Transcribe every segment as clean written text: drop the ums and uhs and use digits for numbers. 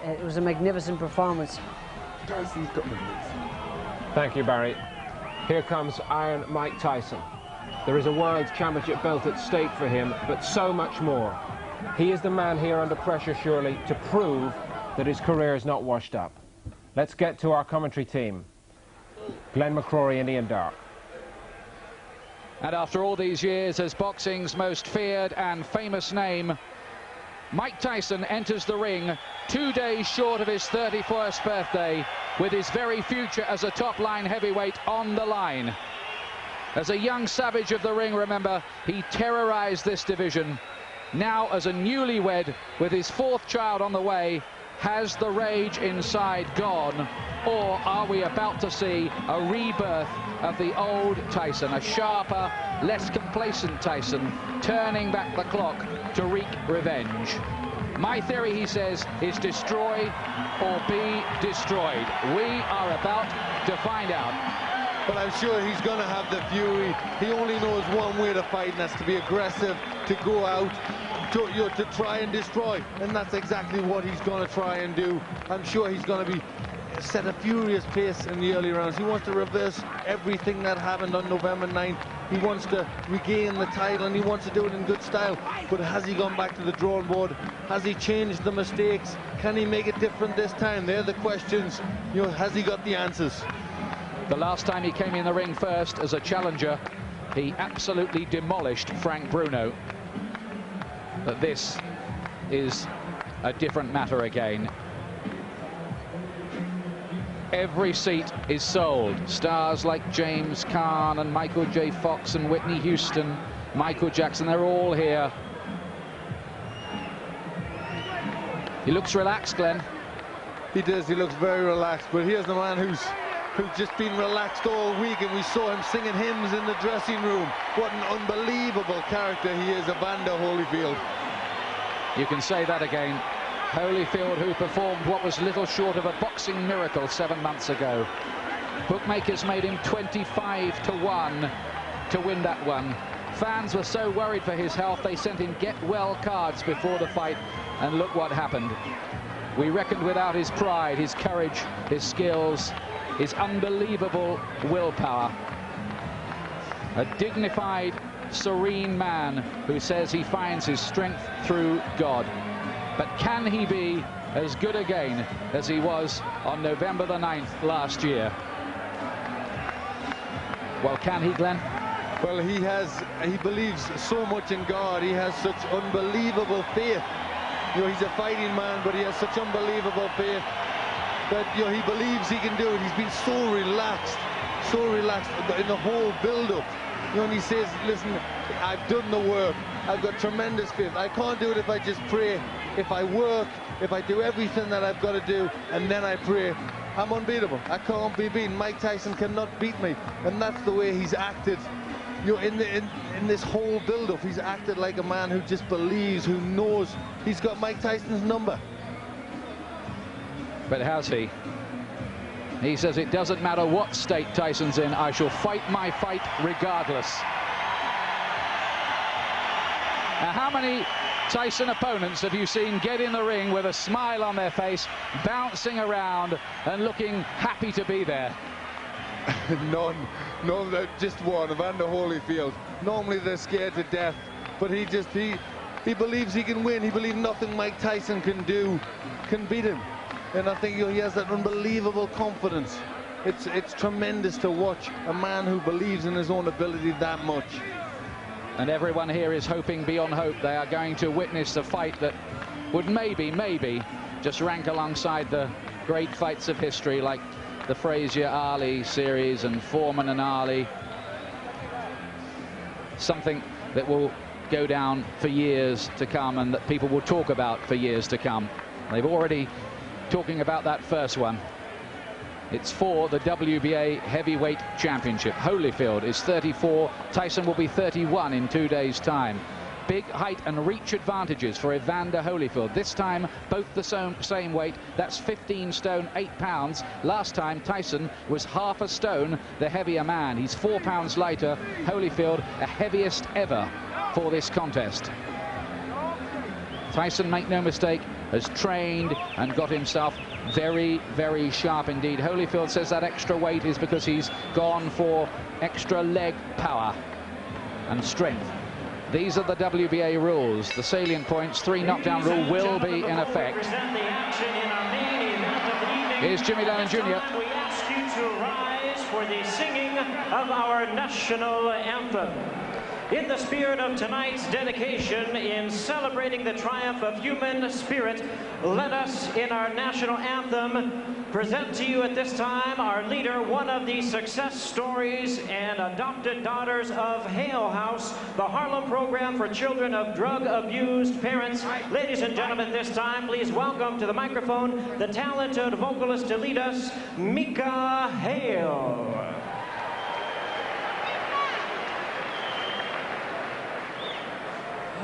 it was a magnificent performance. Thank you, Barry. Here comes Iron Mike Tyson. There is a World Championship belt at stake for him, but so much more. He is the man here under pressure, surely, to prove that his career is not washed up. Let's get to our commentary team. Glenn McCrory and Ian Dark. And after all these years as boxing's most feared and famous name, Mike Tyson enters the ring 2 days short of his 31st birthday, with his very future as a top-line heavyweight on the line. As a young savage of the ring, remember, he terrorized this division. Now, as a newlywed, with his 4th child on the way, has the rage inside gone, or are we about to see a rebirth of the old Tyson, a sharper, less complacent Tyson, turning back the clock to wreak revenge? My theory, he says, is destroy or be destroyed. We are about to find out. But I'm sure he's going to have the fury. He only knows one way to fight, and that's to be aggressive, to go out, to try and destroy. And that's exactly what he's going to try and do. I'm sure he's going to set a furious pace in the early rounds. He wants to reverse everything that happened on November 9th. He wants to regain the title, and he wants to do it in good style. But has he gone back to the drawing board? Has he changed the mistakes? Can he make it different this time? They're the questions. You know, has he got the answers? The last time he came in the ring first as a challenger, he absolutely demolished Frank Bruno. But this is a different matter again. Every seat is sold. Stars like James Caan and Michael J. Fox and Whitney Houston, Michael Jackson, they're all here. He looks relaxed, Glenn. He does, he looks very relaxed, but here's the man who's just been relaxed all week, and we saw him singing hymns in the dressing room. What an unbelievable character he is, Evander Holyfield. You can say that again. Holyfield, who performed what was little short of a boxing miracle 7 months ago. Bookmakers made him 25-1 to win that one. Fans were so worried for his health, they sent him get-well cards before the fight, and look what happened. We reckoned without his pride, his courage, his skills, his unbelievable willpower. A dignified, serene man who says he finds his strength through God. But can he be as good again as he was on November the 9th last year? Well, can he, Glenn? Well, he believes so much in God. He has such unbelievable faith. You know, he's a fighting man, but he has such unbelievable faith that, you know, he believes he can do it. He's been so relaxed in the whole build-up. You know, and he says, listen, I've done the work. I've got tremendous faith. I can't do it if I just pray. If I work, if I do everything that I've got to do, and then I pray, I'm unbeatable. I can't be beaten. Mike Tyson cannot beat me. And that's the way he's acted. You know, in this whole build-up, he's acted like a man who just believes, who knows he's got Mike Tyson's number. But has he? He says it doesn't matter what state Tyson's in, I shall fight my fight regardless. Now, how many Tyson opponents have you seen get in the ring with a smile on their face, bouncing around and looking happy to be there? None, just one, Evander Holyfield. Normally they're scared to death, but he believes he can win. He believes nothing Mike Tyson can do can beat him. And I think, you know, he has that unbelievable confidence. It's tremendous to watch a man who believes in his own ability that much. And everyone here is hoping beyond hope. They are going to witness a fight that would maybe just rank alongside the great fights of history, like the Frazier-Ali series and Foreman and Ali. Something that will go down for years to come and that people will talk about for years to come. They've already talking about that first one. It's for the WBA Heavyweight Championship. Holyfield is 34. Tyson will be 31 in 2 days' time. Big height and reach advantages for Evander Holyfield. This time, both the same weight. That's 15 stone, 8 pounds. Last time, Tyson was half a stone the heavier man. He's 4 pounds lighter. Holyfield, a heaviest ever for this contest. Tyson, make no mistake, has trained and got himself very, very sharp indeed. Holyfield says that extra weight is because he's gone for extra leg power and strength. These are the WBA rules. The salient points, 3 knockdown rule will be in effect. Here's Jimmy Lennon Jr. We ask you to rise for the singing of our national anthem. In the spirit of tonight's dedication, in celebrating the triumph of human spirit, let us, in our national anthem, present to you at this time our leader, one of the success stories and adopted daughters of Hale House, the Harlem program for children of drug-abused parents. Ladies and gentlemen, this time, please welcome to the microphone the talented vocalist to lead us, Mika Hale.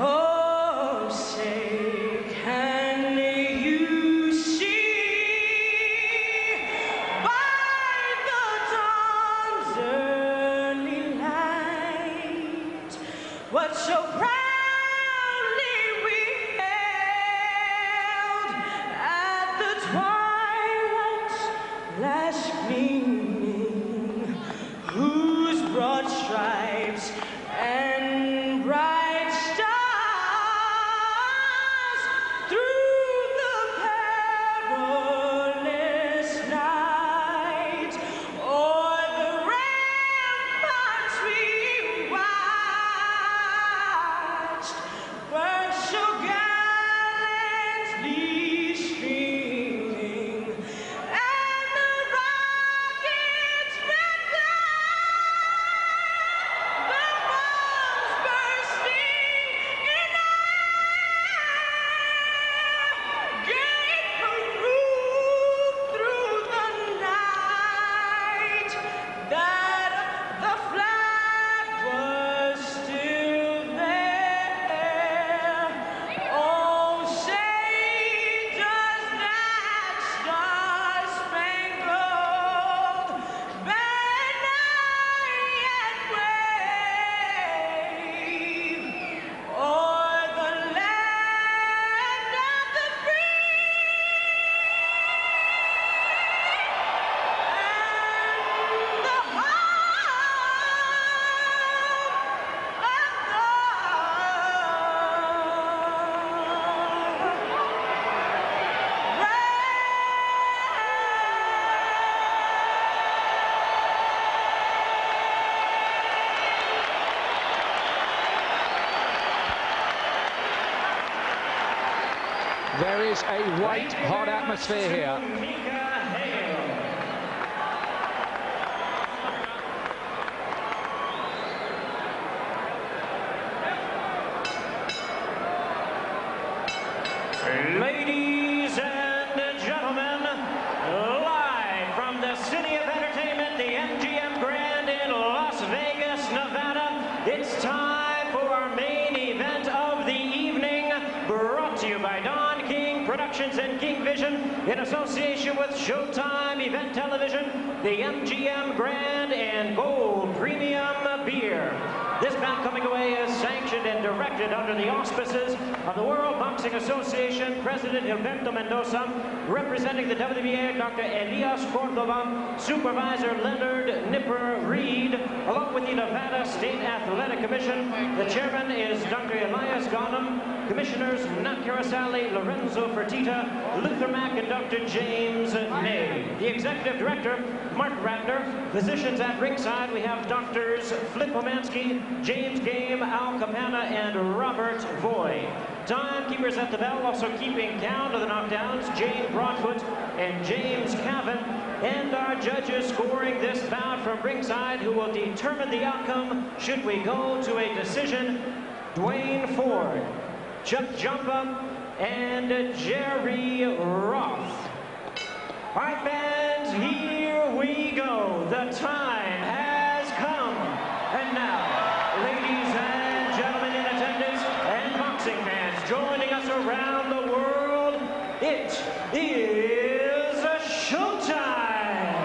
Oh, say, can you see by the dawn's early light what so proudly we hailed at the twilight's last gleaming, whose broad stripes and bright stars There is a white-hot atmosphere here. Ladies and gentlemen, live from the City of Entertainment, the MGM Grand in Las Vegas, Nevada, it's time for our main event of the evening, brought to you by Don King Productions and King Vision in association with Showtime Event Television, the MGM Grand and Gold Premium Beer. This bout coming away is sanctioned and directed under the auspices of the World Boxing Association, President Gilberto Mendoza, representing the WBA, Dr. Elias Cordova, Supervisor Leonard Nipper Reed, along with the Nevada State Athletic Commission. The chairman is Dr. Elias Ghanem, Commissioners Nat Carasali, Lorenzo Fertitta, Luther Mack, and Dr. James May. The Executive Director, Mark Ratner. Physicians at ringside, we have Doctors Flip Pomansky, James Game, Al Capana, and Robert Voy. Timekeepers at the bell, also keeping count of the knockdowns, Jane Broadfoot and James Cavan. And our judges scoring this bout from ringside, who will determine the outcome should we go to a decision, Dwayne Ford, Chuck Jumpa, and Jerry Roth. All right, fans, here we go. The time has come. And now, ladies and gentlemen in attendance and boxing fans joining us around the world, it is showtime!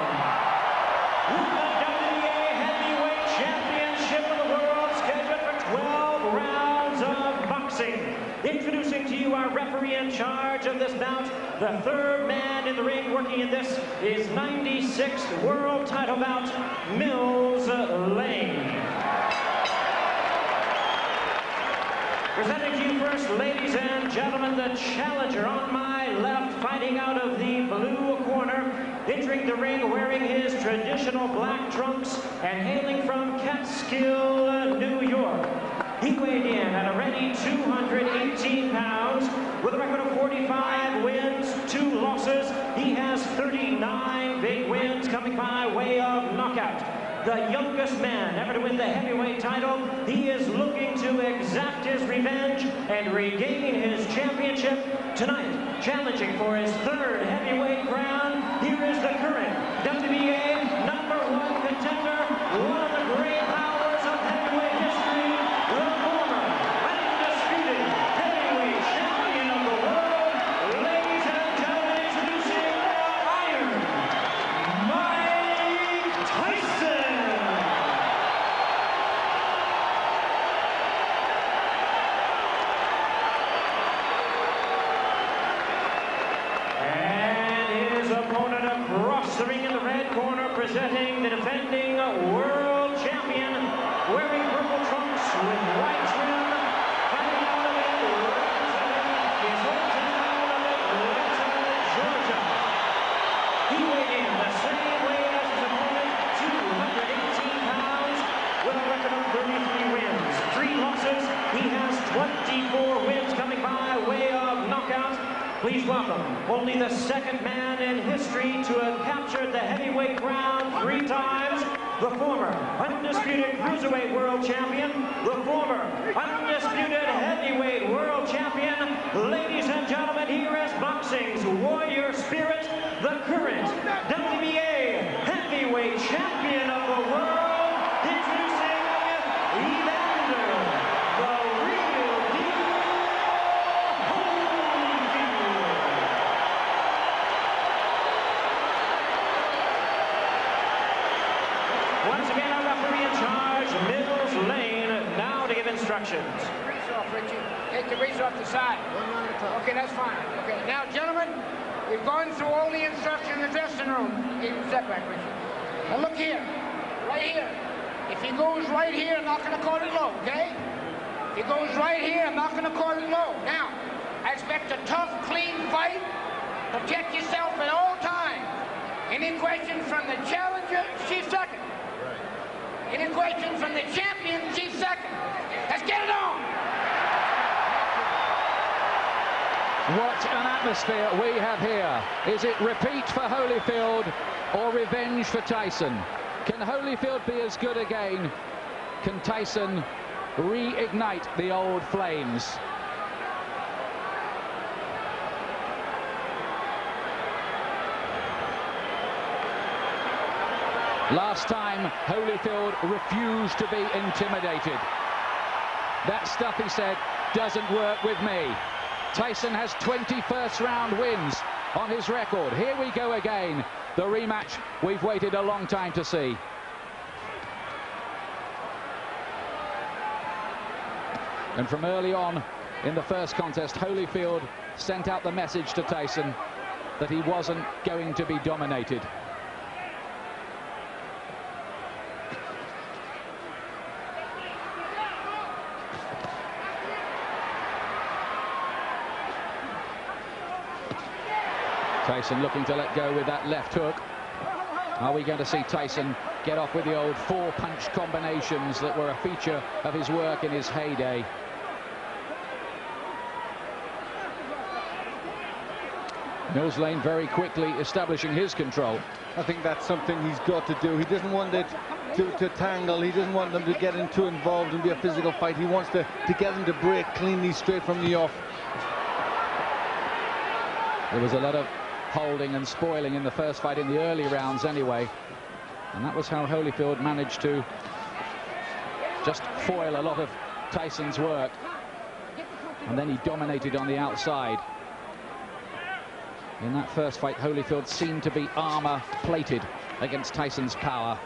With the WBA Heavyweight Championship of the world scheduled for 12 rounds of boxing. Introducing to you our referee. referee in charge of this bout. The third man in the ring working in this is 96th world title bout, Mills Lane. Presenting to you first, ladies and gentlemen, the challenger on my left, fighting out of the blue corner, entering the ring wearing his traditional black trunks and hailing from Catskill, New York. He weighed in at a ready 218 pounds with a record of 45 wins, 2 losses. He has 39 big wins coming by way of knockout. The youngest man ever to win the heavyweight title. He is looking to exact his revenge and regain his championship tonight. Challenging for his third heavyweight crown, here is the current WBA #1 contender, one of the great powers of heavyweight history, the former undisputed heavyweight champion of the world. Ladies and gentlemen, introducing Iron Mike Tyson. The ring in the red corner, presenting the defending world champion, wearing purple trunks with white trim, fighting out of it, representing his hometown of Atlanta, Georgia. He weighed in the same weight as his opponent, 218 pounds, with a record of 33 wins, 3 losses. He has 24 wins coming by way of knockout. Please welcome only the second man in history to have captured the heavyweight crown 3 times, the former undisputed cruiserweight world champion, the former undisputed heavyweight world champion. Ladies and gentlemen, here is boxing's warrior spirit, the current WBA heavyweight champion of the world, introducing Evander, the real deal, Holyfield. Once again, our referee in charge, Mills Lane, now to give instructions. Grease off, Richie. Take the grease off the side. Okay, that's fine. Okay, now, gentlemen, we've gone through all the instructions in the dressing room. Step back, Richie. Now, look here. Right here. If he goes right here, I'm not going to call it low, okay? If he goes right here, I'm not going to call it low. Now, I expect a tough, clean fight. Protect yourself at all times. Any questions from the challenger, she's second. Any questions from the champion, she's second. Let's get it on. What an atmosphere we have here. Is it repeat for Holyfield or revenge for Tyson? Can Holyfield be as good again? Can Tyson reignite the old flames? Last time, Holyfield refused to be intimidated. That stuff, he said, doesn't work with me. Tyson has 20 first-round wins on his record. Here we go again. The rematch we've waited a long time to see. And from early on in the first contest, Holyfield sent out the message to Tyson that he wasn't going to be dominated. Tyson looking to let go with that left hook. Are we going to see Tyson get off with the old 4-punch combinations that were a feature of his work in his heyday? Mills Lane very quickly establishing his control. I think that's something he's got to do. He doesn't want it to tangle. He doesn't want them to get too involved and be a physical fight. He wants to get them to break cleanly straight from the off. There was a lot of holding and spoiling in the first fight in the early rounds anyway, and that was how Holyfield managed to just foil a lot of Tyson's work, and then he dominated on the outside. In that first fight, Holyfield seemed to be armor plated against Tyson's power.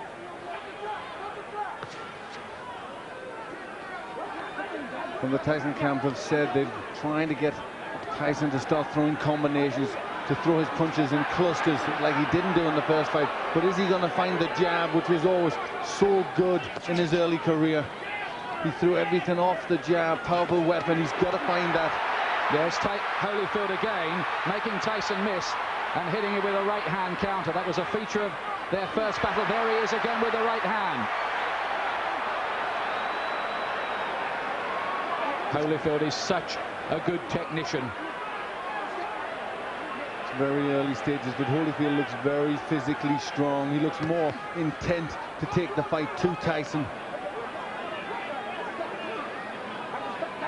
From the Tyson camp have said they're trying to get Tyson to start throwing combinations, to throw his punches in clusters like he didn't do in the first fight. But is he going to find the jab, which was always so good in his early career? He threw everything off the jab, powerful weapon. He's got to find that. Yes, Holyfield again, making Tyson miss and hitting him with a right hand counter. That was a feature of their first battle. There he is again with the right hand. Holyfield is such a good technician. It's very early stages, but Holyfield looks very physically strong. He looks more intent to take the fight to Tyson.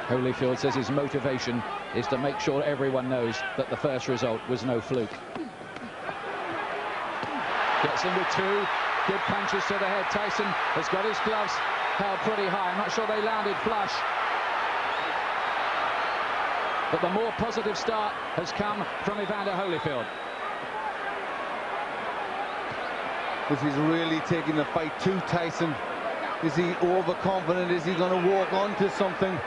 Holyfield says his motivation is to make sure everyone knows that the first result was no fluke. Gets in with two good punches to the head. Tyson has got his gloves held pretty high. I'm not sure they landed flush. But the more positive start has come from Evander Holyfield. Because he's really taking the fight to Tyson. Is he overconfident? Is he going to walk onto something?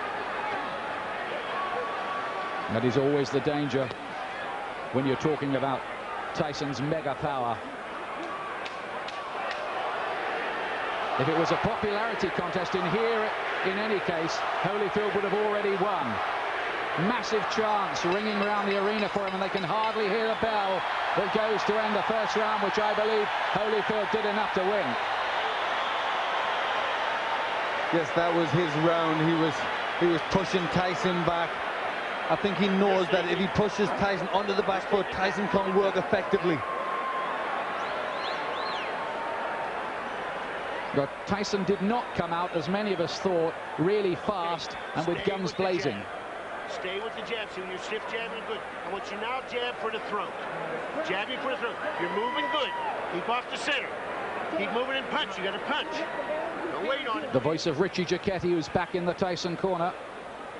That is always the danger when you're talking about Tyson's mega power. If it was a popularity contest in here, in any case, Holyfield would have already won. Massive chants ringing around the arena for him, and they can hardly hear the bell that goes to end the first round, which I believe Holyfield did enough to win. Yes, that was his round. He was pushing Tyson back. I think he knows that if he pushes Tyson onto the back foot, Tyson can't work effectively. But Tyson did not come out, as many of us thought, really fast and with guns blazing. Stay with the jab. See, when you're stiff jabbing, good. I want you now jab for the throat. Jabbing for the throat. You're moving good. Keep off the center. Keep moving and punch. You got to punch. Don't wait on it. The voice of Richie Giacchetti, who's back in the Tyson corner.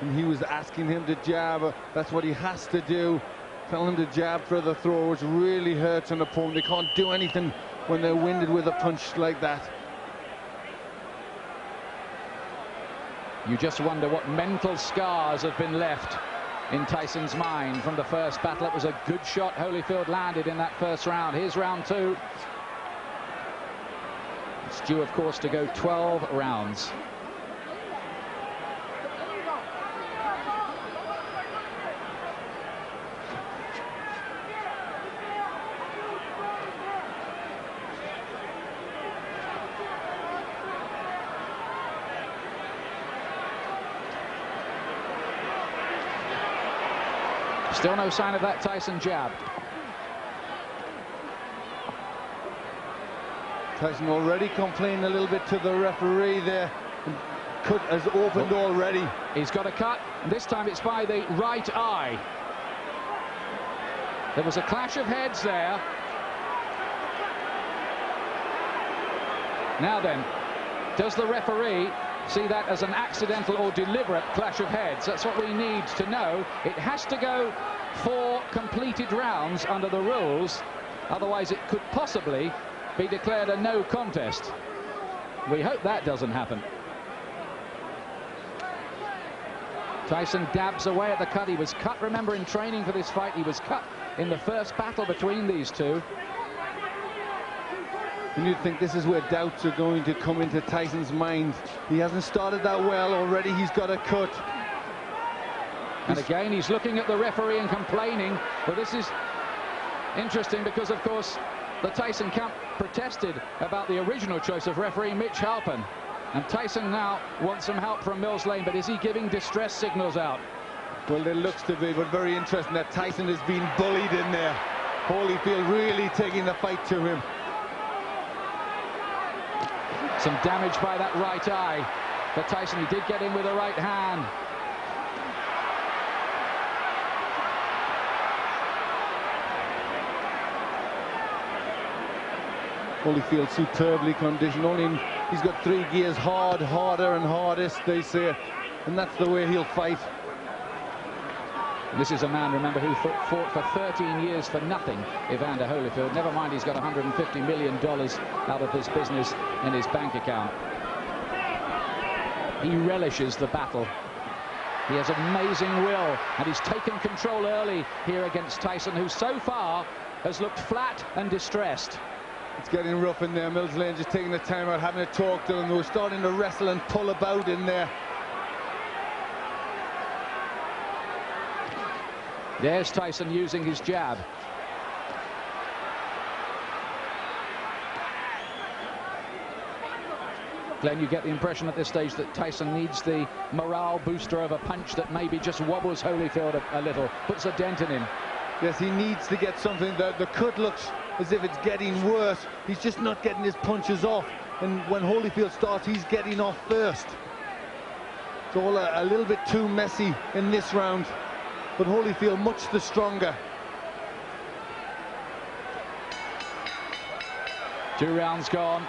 And he was asking him to jab. That's what he has to do. Tell him to jab for the throw, which really hurts an opponent. They can't do anything when they're winded with a punch like that. You just wonder what mental scars have been left in Tyson's mind from the first battle. It was a good shot Holyfield landed in that first round. Here's round two. It's due, of course, to go 12 rounds. Still no sign of that Tyson jab. Tyson already complaining a little bit to the referee there. Cut has opened already. He's got a cut, and this time it's by the right eye. There was a clash of heads there. Now then, does the referee see that as an accidental or deliberate clash of heads? That's what we need to know. It has to go 4 completed rounds under the rules, otherwise it could possibly be declared a no contest. We hope that doesn't happen. Tyson dabs away at the cut. He was cut, remember, in training for this fight. He was cut in the first battle between these two. And you'd think this is where doubts are going to come into Tyson's mind. He hasn't started that well already. He's got a cut. And again, he's looking at the referee and complaining. But this is interesting because, of course, the Tyson camp protested about the original choice of referee Mitch Halpin. And Tyson now wants some help from Mills Lane, but is he giving distress signals out? Well, there looks to be, but very interesting that Tyson has been bullied in there. Holyfield really taking the fight to him. Some damage by that right eye. But Tyson, he did get in with a right hand. Holyfield superbly conditioned. He's got 3 gears, hard, harder and hardest, they say. And that's the way he'll fight. This is a man, remember, who fought for 13 years for nothing, Evander Holyfield. Never mind, he's got $150 million out of this business in his bank account. He relishes the battle. He has amazing will, and he's taken control early here against Tyson, who so far has looked flat and distressed. It's getting rough in there. Mills Lane just taking the time out, having a talk to them. They were starting to wrestle and pull about in there. There's Tyson using his jab. Glenn, you get the impression at this stage that Tyson needs the morale booster of a punch that maybe just wobbles Holyfield a little, puts a dent in him. Yes, he needs to get something. The cut looks as if it's getting worse. He's just not getting his punches off. And when Holyfield starts, he's getting off first. It's all a little bit too messy in this round. But Holyfield much the stronger. 2 rounds gone.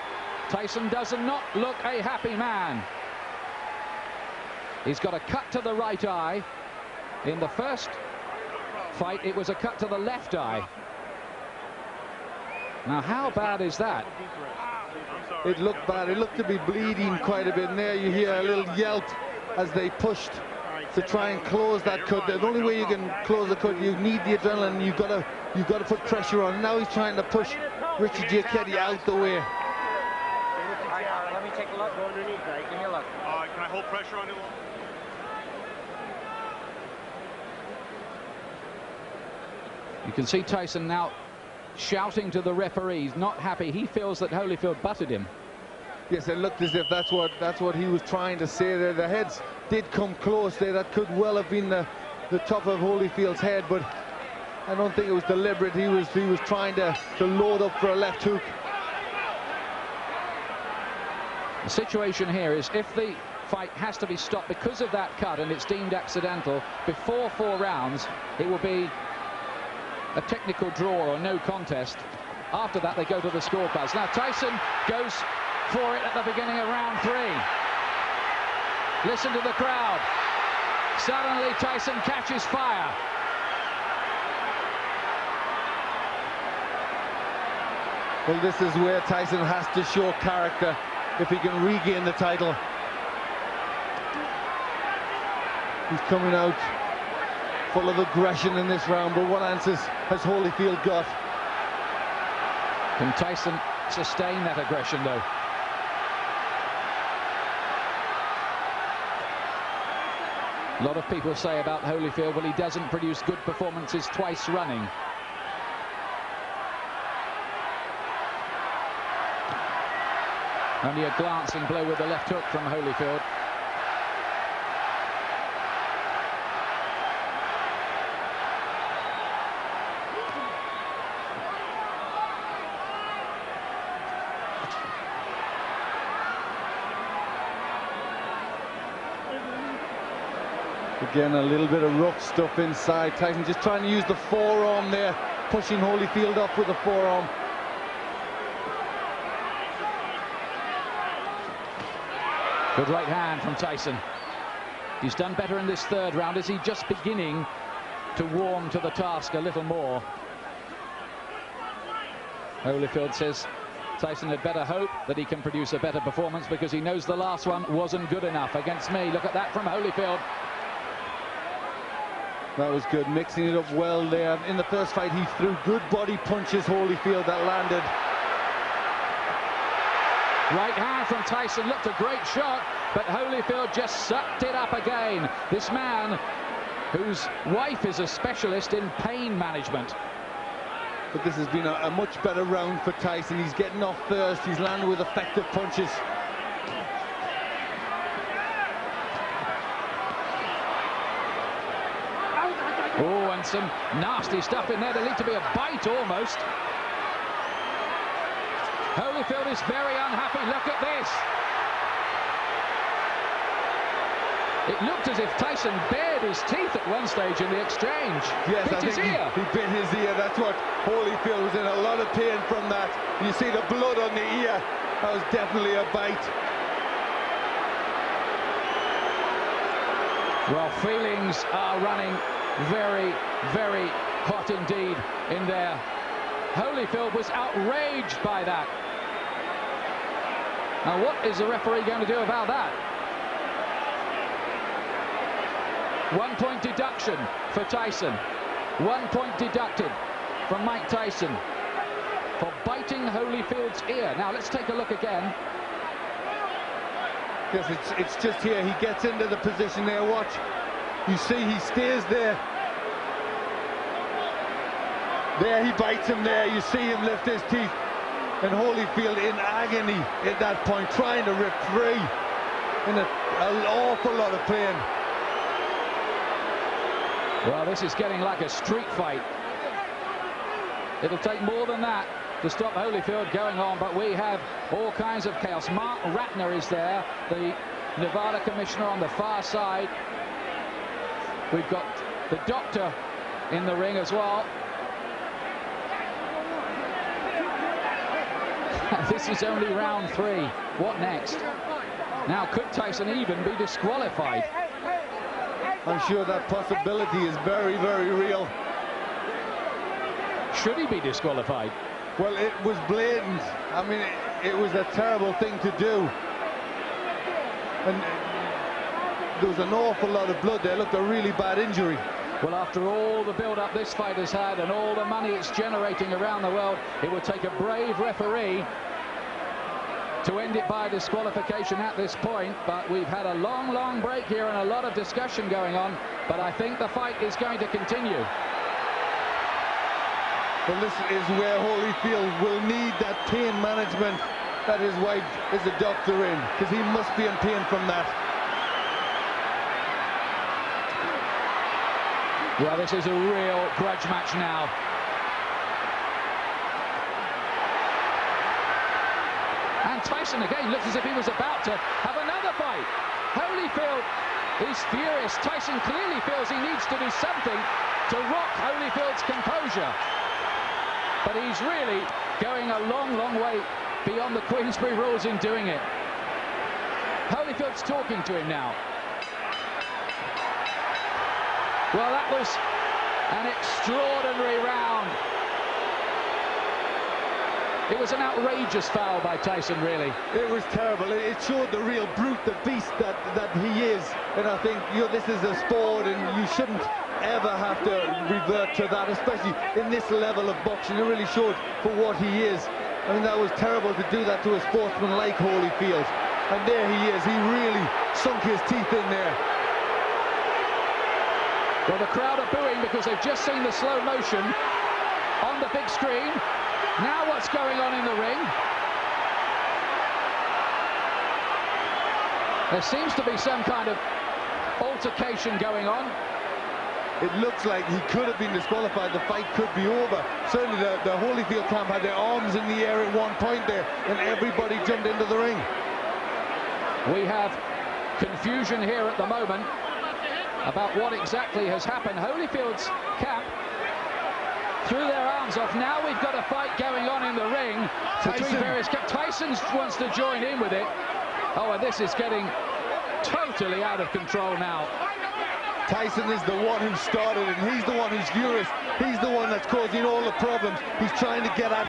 Tyson does not look a happy man. He's got a cut to the right eye. In the first fight, it was a cut to the left eye. Now, how bad is that? It looked bad. It looked to be bleeding quite a bit. And there you hear a little yelp as they pushed to try and close that cut. The only way you can close the cut, you need the adrenaline. You've got to put pressure on. Now he's trying to push Richie Giacchetti out the way. Let me take a look. Go underneath. Give me a look. Can I hold pressure on it? You can see Tyson now shouting to the referees, not happy. He feels that Holyfield butted him. Yes, it looked as if that's what he was trying to say there. The heads did come close there. That could well have been the top of Holyfield's head, but I don't think it was deliberate. He was trying to load up for a left hook. The situation here is if the fight has to be stopped because of that cut and it's deemed accidental before 4 rounds, it will be a technical draw or no contest. After that, they go to the scorecards. Now, Tyson goes for it at the beginning of round 3. Listen to the crowd. Suddenly, Tyson catches fire. Well, this is where Tyson has to show character if he can regain the title. He's coming out full of aggression in this round, but what answers has Holyfield got? Can Tyson sustain that aggression, though? A lot of people say about Holyfield, well, he doesn't produce good performances twice running. Only a glancing blow with the left hook from Holyfield. Again, a little bit of rough stuff inside. Tyson just trying to use the forearm there, pushing Holyfield up with the forearm. Good right hand from Tyson. He's done better in this 3rd round. Is he just beginning to warm to the task a little more? Holyfield says Tyson had better hope that he can produce a better performance because he knows the last one wasn't good enough against me. Look at that from Holyfield. That was good, mixing it up well there. In the first fight, he threw good body punches, Holyfield, that landed. Right hand from Tyson, looked a great shot, but Holyfield just sucked it up again. This man, whose wife is a specialist in pain management. But this has been a much better round for Tyson. He's getting off first, he's landed with effective punches. Oh, and some nasty stuff in there. There need to be a bite almost. Holyfield is very unhappy. Look at this. It looked as if Tyson bared his teeth at one stage in the exchange. Yes, bit I think his ear. He bit his ear. That's what Holyfield was in a lot of pain from that. You see the blood on the ear. That was definitely a bite. Well, feelings are running very, very hot indeed in there. Holyfield was outraged by that. Now, what is the referee going to do about that? 1 point deduction for Tyson. 1 point deducted from Mike Tyson for biting Holyfield's ear. Now let's take a look again. Yes, it's just here. He gets into the position there. Watch. You see he stays there. There he bites him there. You see him lift his teeth. And Holyfield in agony at that point, trying to rip free. In an awful lot of pain. Well, this is getting like a street fight. It'll take more than that to stop Holyfield going on, but we have all kinds of chaos. Mark Ratner is there, the Nevada commissioner on the far side. We've got the doctor in the ring as well. This is only round 3. What next? Now, could Tyson even be disqualified? I'm sure that possibility is very, very real. Should he be disqualified? Well, it was blatant. I mean, it was a terrible thing to do. And there was an awful lot of blood there. It looked a really bad injury. Well, after all the build-up this fight has had and all the money it's generating around the world, it would take a brave referee to end it by disqualification at this point. But we've had a long, long break here and a lot of discussion going on. But I think the fight is going to continue. Well, this is where Holyfield will need that pain management. That is why is a doctor in, because he must be in pain from that. Well, this is a real grudge match now. And Tyson again looks as if he was about to have another fight. Holyfield is furious. Tyson clearly feels he needs to do something to rock Holyfield's composure. But he's really going a long, long way beyond the Queensberry rules in doing it. Holyfield's talking to him now. Well, that was an extraordinary round. It was an outrageous foul by Tyson, really. It was terrible. It showed the real brute, the beast that he is. And I think, you know, this is a sport and you shouldn't ever have to revert to that, especially in this level of boxing. It really showed for what he is. I mean, that was terrible to do that to a sportsman like Holyfield. And there he is. He really sunk his teeth in there. Well, the crowd are booing because they've just seen the slow motion on the big screen. Now what's going on in the ring? There seems to be some kind of altercation going on. It looks like he could have been disqualified. The fight could be over. Certainly the Holyfield camp had their arms in the air at one point there, and everybody jumped into the ring. We have confusion here at the moment about what exactly has happened. Holyfield's camp threw their arms off. Now we've got a fight going on in the ring between various camps. Tyson wants to join in with it. Oh, and this is getting totally out of control now. Tyson is the one who started it, and he's the one who's furious. He's the one that's causing all the problems. He's trying to get at